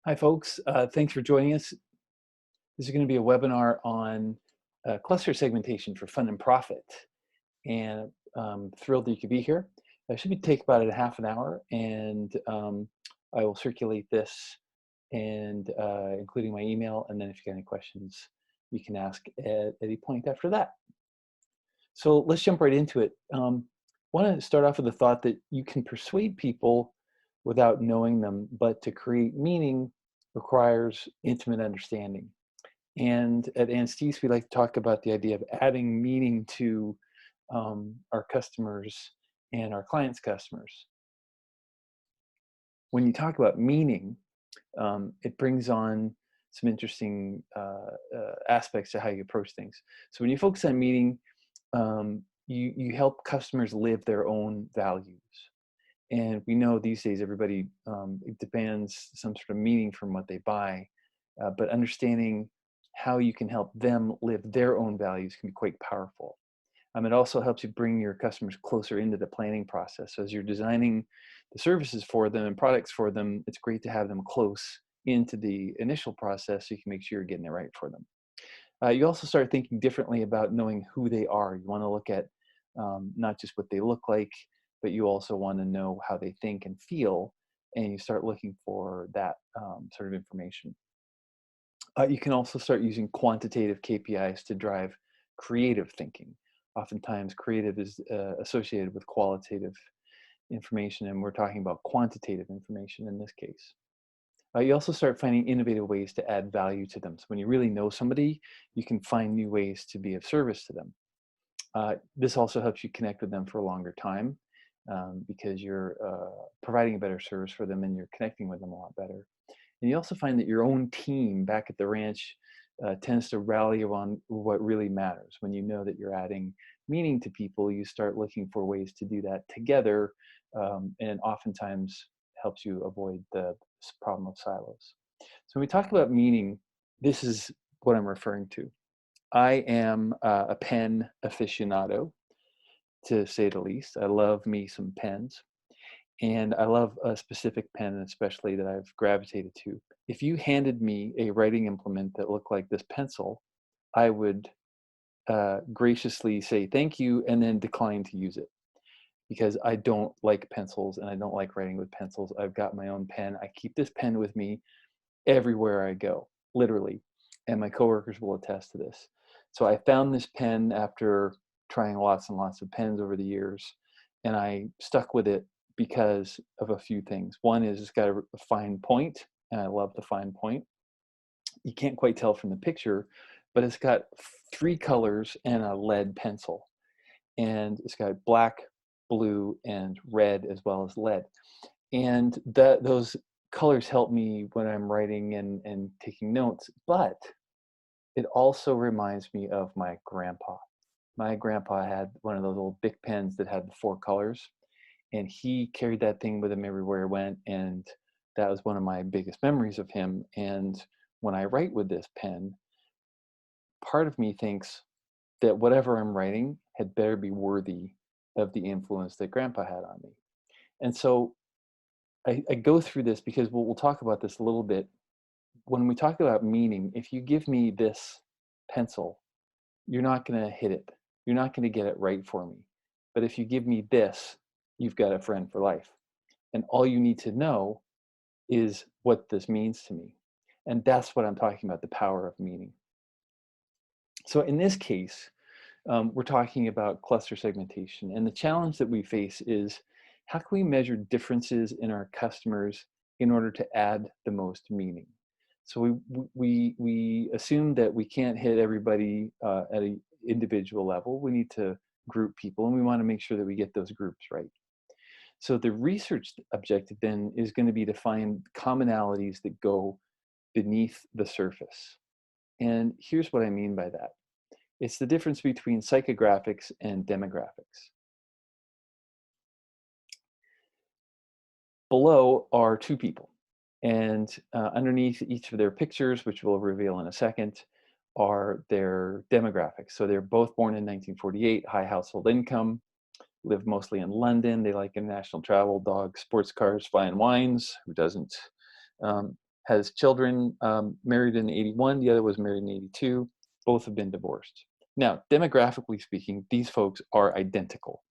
Hi, folks. Thanks for joining us. This is going to be a webinar on cluster segmentation for fun and profit. And thrilled that you could be here. It should take about a half an hour, and I will circulate this, and including my email. And then if you got any questions, you can ask at any point after that. So let's jump right into it. Want to start off with the thought that you can persuade people without knowing them, but to create meaning requires intimate understanding. And at Anstese, we like to talk about the idea of adding meaning to our customers and our clients' customers. When you talk about meaning, it brings on some interesting aspects to how you approach things. So when you focus on meaning, you help customers live their own values. And we know these days everybody it demands some sort of meaning from what they buy, but understanding how you can help them live their own values can be quite powerful. It also helps you bring your customers closer into the planning process. So as you're designing the services for them and products for them, it's great to have them close into the initial process so you can make sure you're getting it right for them. You also start thinking differently about knowing who they are. You want to look at not just what they look like, but you also want to know how they think and feel, and you start looking for that sort of information. You can also start using quantitative KPIs to drive creative thinking. Oftentimes, creative is associated with qualitative information, and we're talking about quantitative information in this case. You also start finding innovative ways to add value to them. So when you really know somebody, you can find new ways to be of service to them. This also helps you connect with them for a longer time because you're providing a better service for them and you're connecting with them a lot better. And you also find that your own team back at the ranch tends to rally around what really matters. When you know that you're adding meaning to people, you start looking for ways to do that together, and oftentimes helps you avoid the problem of silos. So when we talk about meaning, this is what I'm referring to. I am a pen aficionado, to say the least. I love me some pens. And I love a specific pen, especially that I've gravitated to. If you handed me a writing implement that looked like this pencil, I would graciously say thank you and then decline to use it because I don't like pencils and I don't like writing with pencils. I've got my own pen. I keep this pen with me everywhere I go, literally. And my coworkers will attest to this. So I found this pen after trying lots and lots of pens over the years, and I stuck with it because of a few things. One is it's got a fine point, and I love the fine point. You can't quite tell from the picture, but it's got three colors and a lead pencil. And it's got black, blue, and red as well as lead. And those colors help me when I'm writing and taking notes, but it also reminds me of my grandpa. My grandpa had one of those old Bic pens that had the four colors, and he carried that thing with him everywhere he went, and that was one of my biggest memories of him. And when I write with this pen, part of me thinks that whatever I'm writing had better be worthy of the influence that grandpa had on me. And so I go through this because we'll talk about this a little bit. When we talk about meaning, if you give me this pencil, you're not going to hit it. You're not going to get it right for me. But if you give me this, you've got a friend for life. And all you need to know is what this means to me. And that's what I'm talking about, the power of meaning. So in this case, we're talking about cluster segmentation. And the challenge that we face is how can we measure differences in our customers in order to add the most meaning? So we assume that we can't hit everybody at an individual level. We need to group people, and we want to make sure that we get those groups right. So the research objective then is going to be to find commonalities that go beneath the surface. And here's what I mean by that. It's the difference between psychographics and demographics. Below are two people, and underneath each of their pictures, which we'll reveal in a second, are their demographics. So they're both born in 1948, high household income, live mostly in London. They like international travel, dogs, sports cars, fine wines. Who doesn't? has children, married in 81, the other was married in 82. Both have been divorced. Now, demographically speaking, these folks are identical,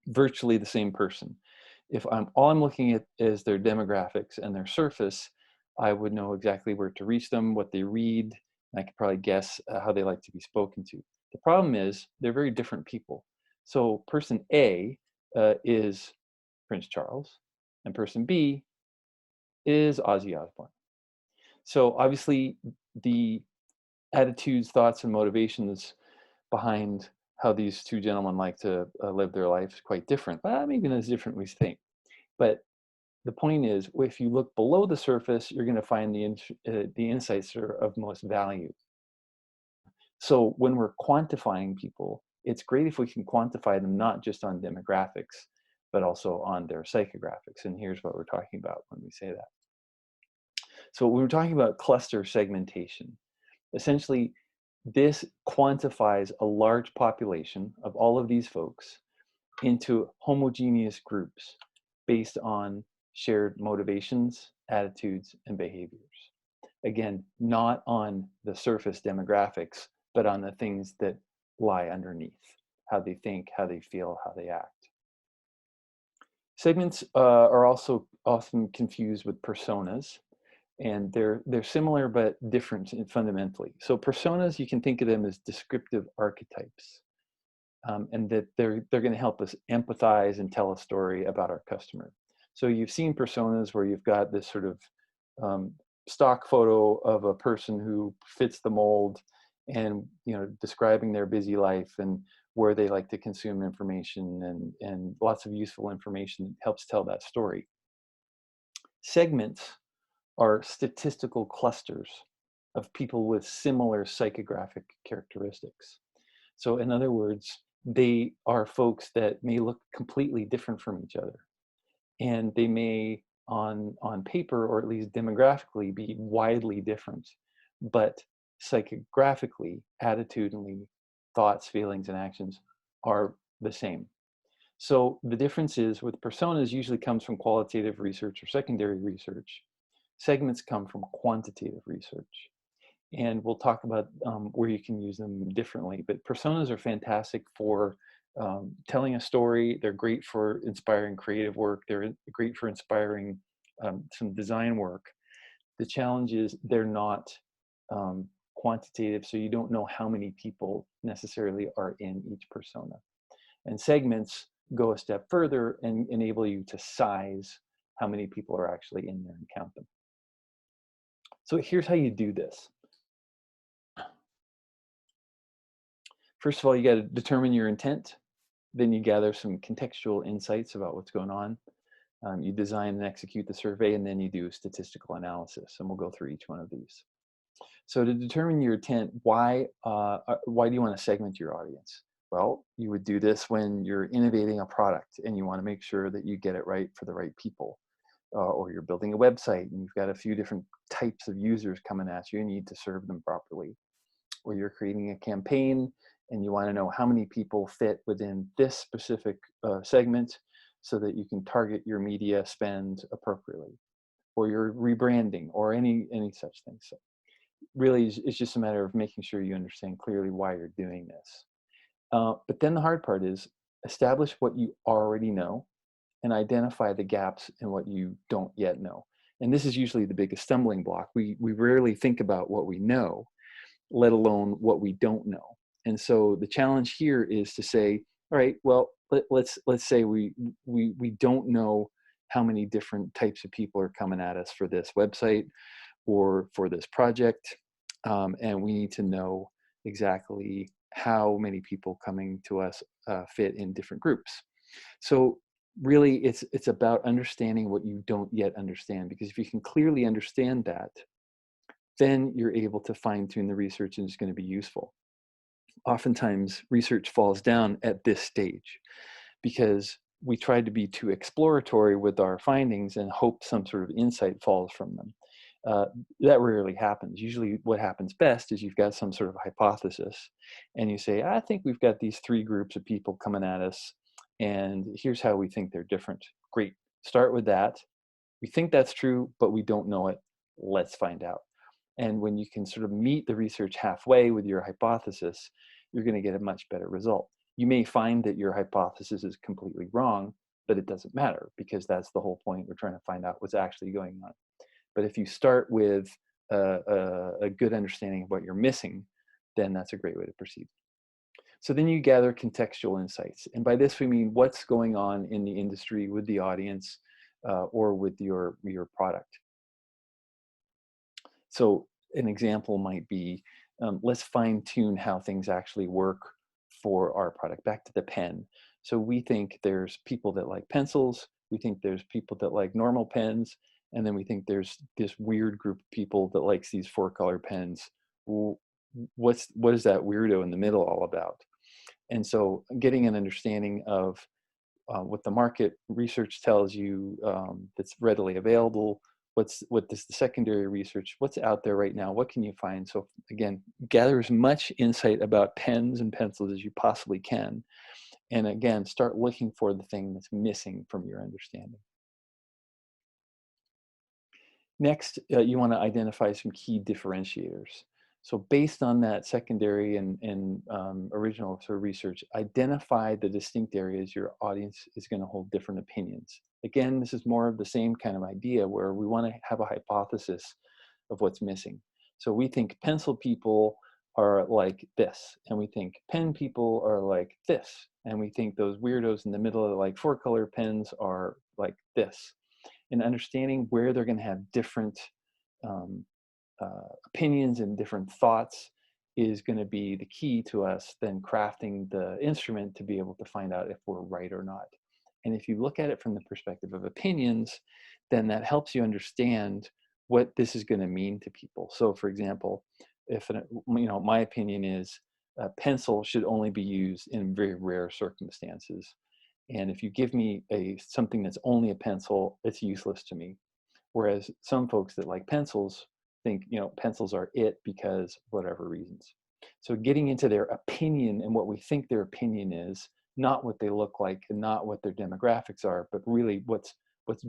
virtually the same person. If all I'm looking at is their demographics and their surface, I would know exactly where to reach them, what they read, and I could probably guess how they like to be spoken to. The problem is they're very different people. So person A is Prince Charles, and person B is Ozzy Osbourne. So obviously the attitudes, thoughts, and motivations behind how these two gentlemen like to live their life is quite different. Well, maybe not as different as we think. But the point is, if you look below the surface, you're going to find the insights that are of most value. So when we're quantifying people, it's great if we can quantify them not just on demographics, but also on their psychographics. And here's what we're talking about when we say that. So when we're talking about cluster segmentation, essentially this quantifies a large population of all of these folks into homogeneous groups based on shared motivations, attitudes, and behaviors. Again, not on the surface demographics, but on the things that lie underneath, how they think, how they feel, how they act. Segments are also often confused with personas, and they're similar but different fundamentally. So personas, you can think of them as descriptive archetypes. And that they're going to help us empathize and tell a story about our customer. So you've seen personas where you've got this sort of stock photo of a person who fits the mold, and describing their busy life and where they like to consume information, and lots of useful information that helps tell that story. Segments are statistical clusters of people with similar psychographic characteristics. So in other words, they are folks that may look completely different from each other. And they may, on paper, or at least demographically, be widely different. But psychographically, attitudinally, thoughts, feelings, and actions are the same. So the difference is with personas usually comes from qualitative research or secondary research. Segments come from quantitative research. And we'll talk about where you can use them differently. But personas are fantastic for telling a story. They're great for inspiring creative work. They're great for inspiring some design work. The challenge is they're not quantitative, so you don't know how many people necessarily are in each persona. And segments go a step further and enable you to size how many people are actually in there and count them. So here's how you do this. First of all, you got to determine your intent. Then you gather some contextual insights about what's going on. You design and execute the survey, and then you do statistical analysis. And we'll go through each one of these. So to determine your intent, why do you want to segment your audience? Well, you would do this when you're innovating a product and you want to make sure that you get it right for the right people. Or you're building a website and you've got a few different types of users coming at you and you need to serve them properly. Or you're creating a campaign and you want to know how many people fit within this specific segment so that you can target your media spend appropriately. Or you're rebranding, or any such thing. So really, it's just a matter of making sure you understand clearly why you're doing this. But then the hard part is establish what you already know and identify the gaps in what you don't yet know. And this is usually the biggest stumbling block. We rarely think about what we know, let alone what we don't know. And so the challenge here is to say, all right, well, let's say we don't know how many different types of people are coming at us for this website or for this project, and we need to know exactly how many people coming to us fit in different groups. So really, it's about understanding what you don't yet understand, because if you can clearly understand that, then you're able to fine-tune the research and it's going to be useful. Oftentimes, research falls down at this stage because we try to be too exploratory with our findings and hope some sort of insight falls from them. That rarely happens. Usually what happens best is you've got some sort of hypothesis and you say, I think we've got these three groups of people coming at us and here's how we think they're different. Great. Start with that. We think that's true, but we don't know it. Let's find out. And when you can sort of meet the research halfway with your hypothesis, you're going to get a much better result. You may find that your hypothesis is completely wrong, but it doesn't matter, because that's the whole point. We're trying to find out what's actually going on. But if you start with a good understanding of what you're missing, then that's a great way to proceed. So then you gather contextual insights. And by this, we mean what's going on in the industry with the audience or with your product. So an example might be, let's fine tune how things actually work for our product. Back to the pen. So we think there's people that like pencils. We think there's people that like normal pens. And then we think there's this weird group of people that likes these 4-color pens. What is that weirdo in the middle all about? And so getting an understanding of what the market research tells you that's readily available, what does the secondary research, what's out there right now, what can you find? So again, gather as much insight about pens and pencils as you possibly can. And again, start looking for the thing that's missing from your understanding. Next, you want to identify some key differentiators. So based on that secondary and original sort of research, identify the distinct areas your audience is going to hold different opinions. Again, this is more of the same kind of idea where we want to have a hypothesis of what's missing. So we think pencil people are like this, and we think pen people are like this, and we think those weirdos in the middle of like 4-color pens are like this. And understanding where they're going to have different opinions and different thoughts is going to be the key to us then crafting the instrument to be able to find out if we're right or not. And if you look at it from the perspective of opinions, then that helps you understand what this is going to mean to people. So for example, if my opinion is a pencil should only be used in very rare circumstances. And if you give me something that's only a pencil, it's useless to me. Whereas some folks that like pencils think, pencils are it because whatever reasons. So getting into their opinion and what we think their opinion is, not what they look like and not what their demographics are, but really what's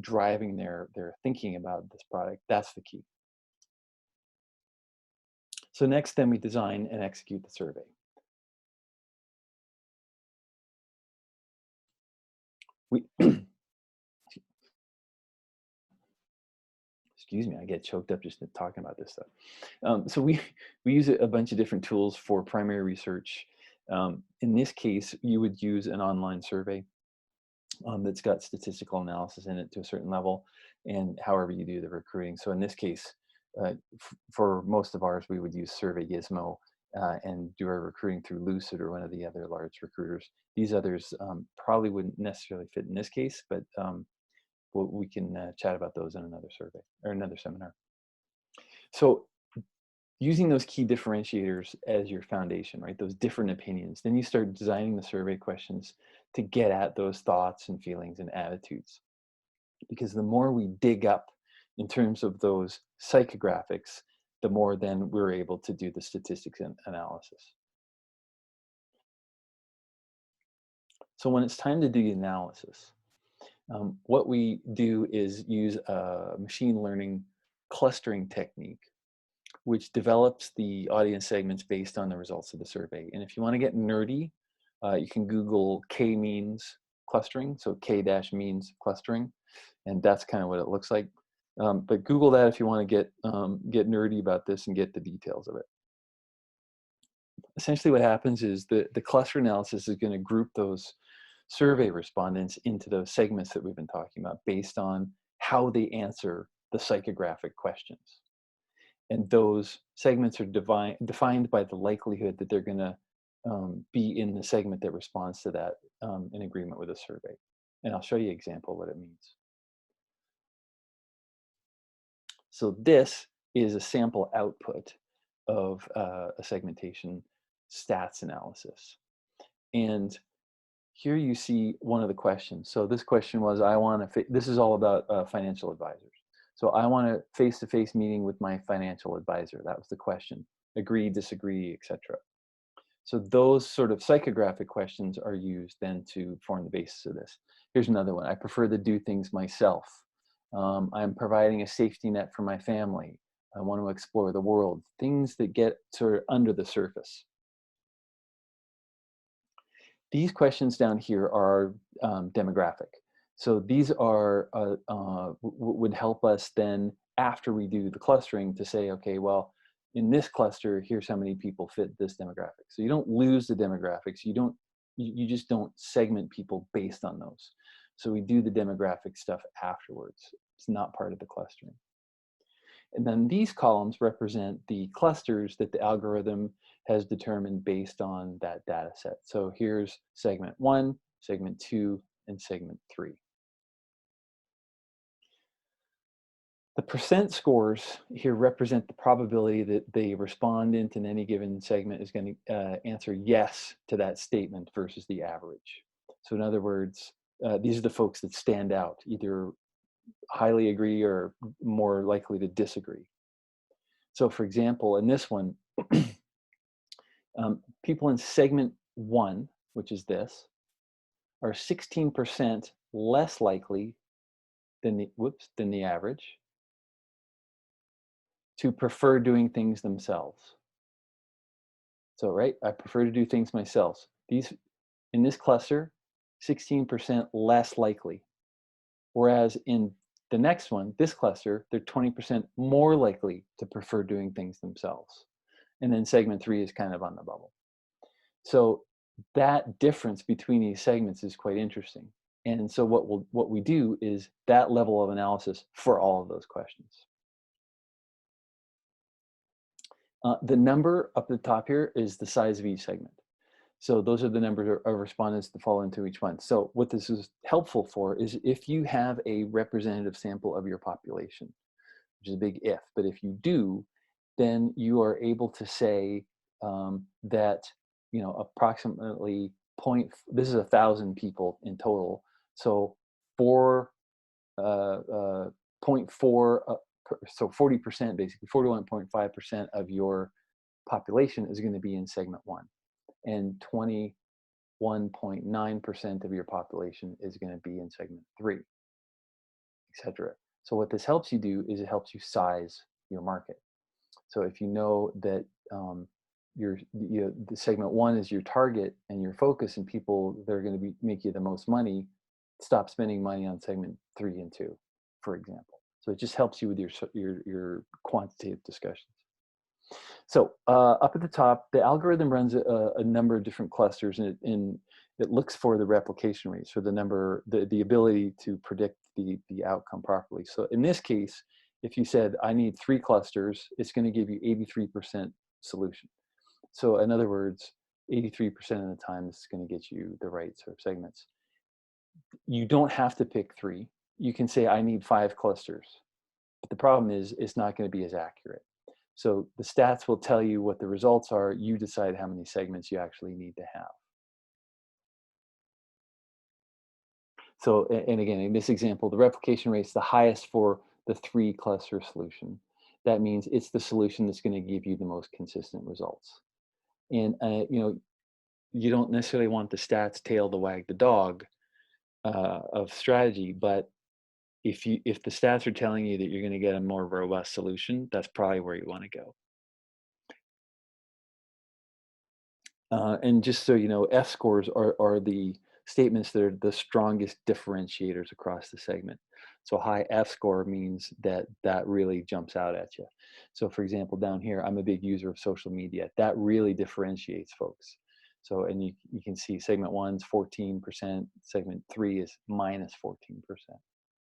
driving their thinking about this product, that's the key. So next, then we design and execute the survey. We excuse me, I get choked up just talking about this stuff. So we use a bunch of different tools for primary research. In this case, you would use an online survey that's got statistical analysis in it to a certain level, and however you do the recruiting. So in this case, for most of ours, we would use Survey Gizmo and do our recruiting through Lucid or one of the other large recruiters. These others probably wouldn't necessarily fit in this case, but we can chat about those in another survey or another seminar. So using those key differentiators as your foundation, right? Those different opinions, then you start designing the survey questions to get at those thoughts and feelings and attitudes. Because the more we dig up in terms of those psychographics, the more then we're able to do the statistics and analysis. So when it's time to do the analysis, what we do is use a machine learning clustering technique, which develops the audience segments based on the results of the survey. And if you want to get nerdy, you can Google k-means clustering, so k-means clustering, and that's kind of what it looks like. But Google that if you want to get nerdy about this and get the details of it. Essentially what happens is the cluster analysis is going to group those survey respondents into those segments that we've been talking about based on how they answer the psychographic questions. And those segments are defined by the likelihood that they're going to be in the segment that responds to that in agreement with a survey. And I'll show you an example of what it means. So this is a sample output of a segmentation stats analysis. And here you see one of the questions. So this question was, this is all about financial advisors. So I want a face-to-face meeting with my financial advisor. That was the question. Agree, disagree, etc. So those sort of psychographic questions are used then to form the basis of this. Here's another one. I prefer to do things myself. I'm providing a safety net for my family. I want to explore the world. Things that get sort of under the surface. These questions down here are demographic. So these are would help us then after we do the clustering to say, okay, well, in this cluster, here's how many people fit this demographic. So you don't lose the demographics. You just don't segment people based on those. So we do the demographic stuff afterwards. It's not part of the clustering. And then these columns represent the clusters that the algorithm has determined based on that data set. So here's segment 1, segment 2, and segment 3. The percent scores here represent the probability that the respondent in any given segment is going to answer yes to that statement versus the average. So in other words, these are the folks that stand out, either highly agree or more likely to disagree. So for example, in this one, people in segment 1, which is this, are 16% less likely than the average to prefer doing things themselves. So, right, I prefer to do things myself. These in this cluster, 16% less likely. Whereas in the next one, this cluster, they're 20% more likely to prefer doing things themselves. And then segment 3 is kind of on the bubble. So that difference between these segments is quite interesting. And so what we do is that level of analysis for all of those questions. The number up at the top here is the size of each segment. So those are the numbers of respondents that fall into each one. So what this is helpful for is if you have a representative sample of your population, which is a big if, but if you do, then you are able to say that, you know, approximately this is 1,000 people in total. So 0.4, so 40%, basically 41.5% of your population is going to be in segment 1, and 21.9% of your population is going to be in segment 3, etc. So what this helps you do is it helps you size your market. So if you know that the segment 1 is your target and your focus, and people that are going to make you the most money, stop spending money on segment 3 and 2, for example. So it just helps you with your quantitative discussions. So up at the top, the algorithm runs a number of different clusters, and it looks for the replication rates, for the ability to predict the outcome properly. So in this case, if you said, I need 3 clusters, it's going to give you 83% solution. So in other words, 83% of the time, it's going to get you the right sort of segments. You don't have to pick 3. You can say, I need 5 clusters. But the problem is, it's not going to be as accurate. So the stats will tell you what the results are. You decide how many segments you actually need to have. So, and again, in this example, the replication rate is the highest for the 3 cluster solution. That means it's the solution that's going to give you the most consistent results. And you don't necessarily want the stats tail to wag the dog of strategy, but if the stats are telling you that you're going to get a more robust solution, that's probably where you want to go. And just so you know, F scores are the statements that are the strongest differentiators across the segment. So high F score means that really jumps out at you. So for example, down here, I'm a big user of social media. That really differentiates folks. So, and you can see segment 1's 14%, segment 3 is minus 14%.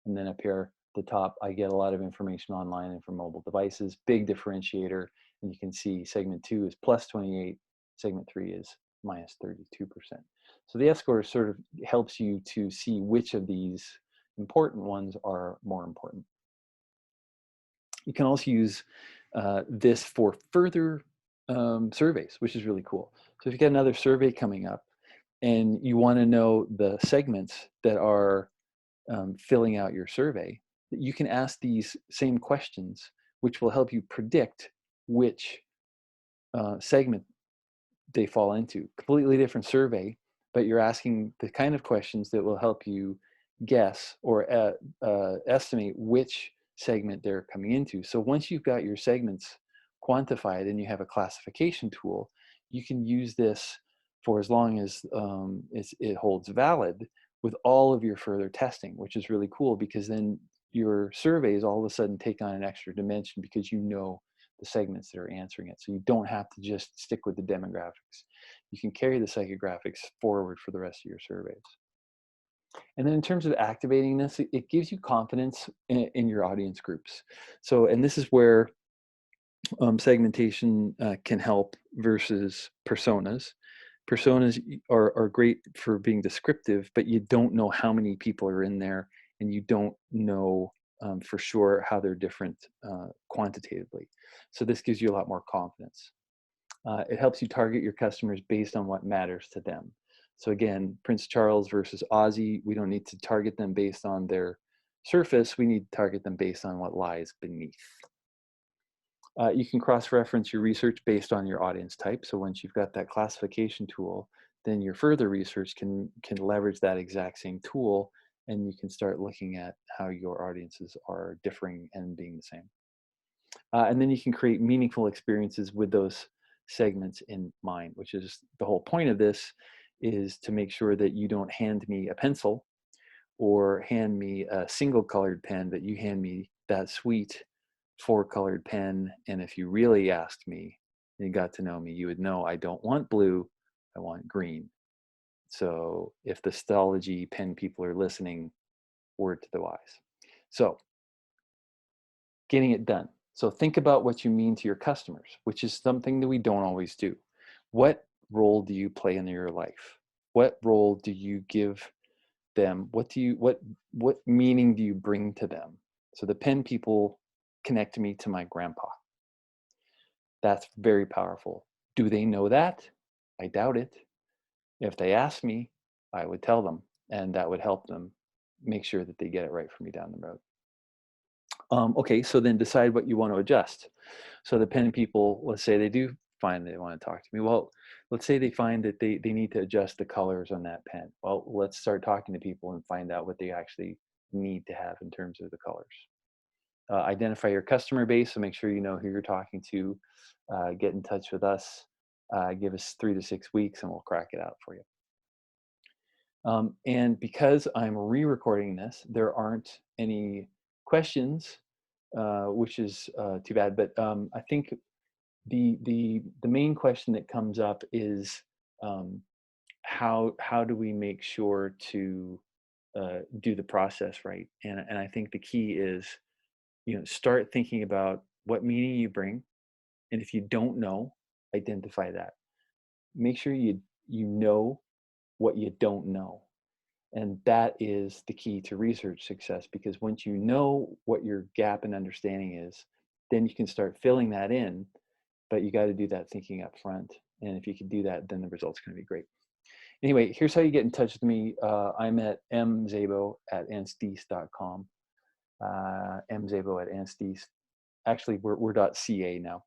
And then up here at the top, I get a lot of information online and from mobile devices, big differentiator. And you can see segment 2 is plus 28, segment 3 is minus 32%. So the F-score sort of helps you to see which of these important ones are more important. You can also use this for further surveys, which is really cool. So if you get another survey coming up and you want to know the segments that are filling out your survey, you can ask these same questions, which will help you predict which segment they fall into. Completely different survey, but you're asking the kind of questions that will help you guess or estimate which segment they're coming into. So once you've got your segments quantified and you have a classification tool, you can use this for as long as it holds valid with all of your further testing, which is really cool because then your surveys all of a sudden take on an extra dimension because you know the segments that are answering it. So you don't have to just stick with the demographics. You can carry the psychographics forward for the rest of your surveys. And then in terms of activating this, it gives you confidence in your audience groups. So, and this is where segmentation can help versus personas. Personas are great for being descriptive, but you don't know how many people are in there, and you don't know for sure how they're different quantitatively. So this gives you a lot more confidence. It helps you target your customers based on what matters to them. So again, Prince Charles versus Aussie, we don't need to target them based on their surface. We need to target them based on what lies beneath. You can cross-reference your research based on your audience type. So once you've got that classification tool, then your further research can leverage that exact same tool, and you can start looking at how your audiences are differing and being the same. And then you can create meaningful experiences with those segments in mind, which is the whole point of this, is to make sure that you don't hand me a pencil or hand me a single colored pen, that you hand me that sweet 4-colored pen. And if you really asked me and you got to know me, you would know I don't want blue, I want green. So if the Stology pen people are listening, word to the wise. So getting it done. So think about what you mean to your customers, which is something that we don't always do. What role do you play in your life? What role do you give them? What meaning do you bring to them? So the pen people connect me to my grandpa. That's very powerful. Do they know that? I doubt it. If they ask me, I would tell them, and that would help them make sure that they get it right for me down the road. Okay, so then decide what you want to adjust. So the pen people, let's say they do find they want to talk to me. Well, let's say they find that they need to adjust the colors on that pen. Well, let's start talking to people and find out what they actually need to have in terms of the colors. Identify your customer base, so make sure you know who you're talking to. Get in touch with us. Give us 3 to 6 weeks and we'll crack it out for you. And because I'm re-recording this, there aren't any questions, which is too bad. But I think the main question that comes up is how do we make sure to do the process right? And I think the key is, start thinking about what meaning you bring, and if you don't know, identify that. Make sure you know what you don't know. And that is the key to research success, because once you know what your gap in understanding is, then you can start filling that in, but you got to do that thinking up front. And if you can do that, then the result's going to be great. Anyway, here's how you get in touch with me. I'm at mzabo@anstis.com. mzabo@anstis. Actually, we're .ca now.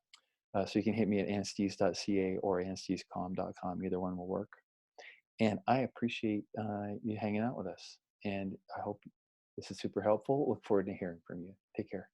So you can hit me at anstis.ca or anstiscom.com. Either one will work. And I appreciate you hanging out with us. And I hope this is super helpful. Look forward to hearing from you. Take care.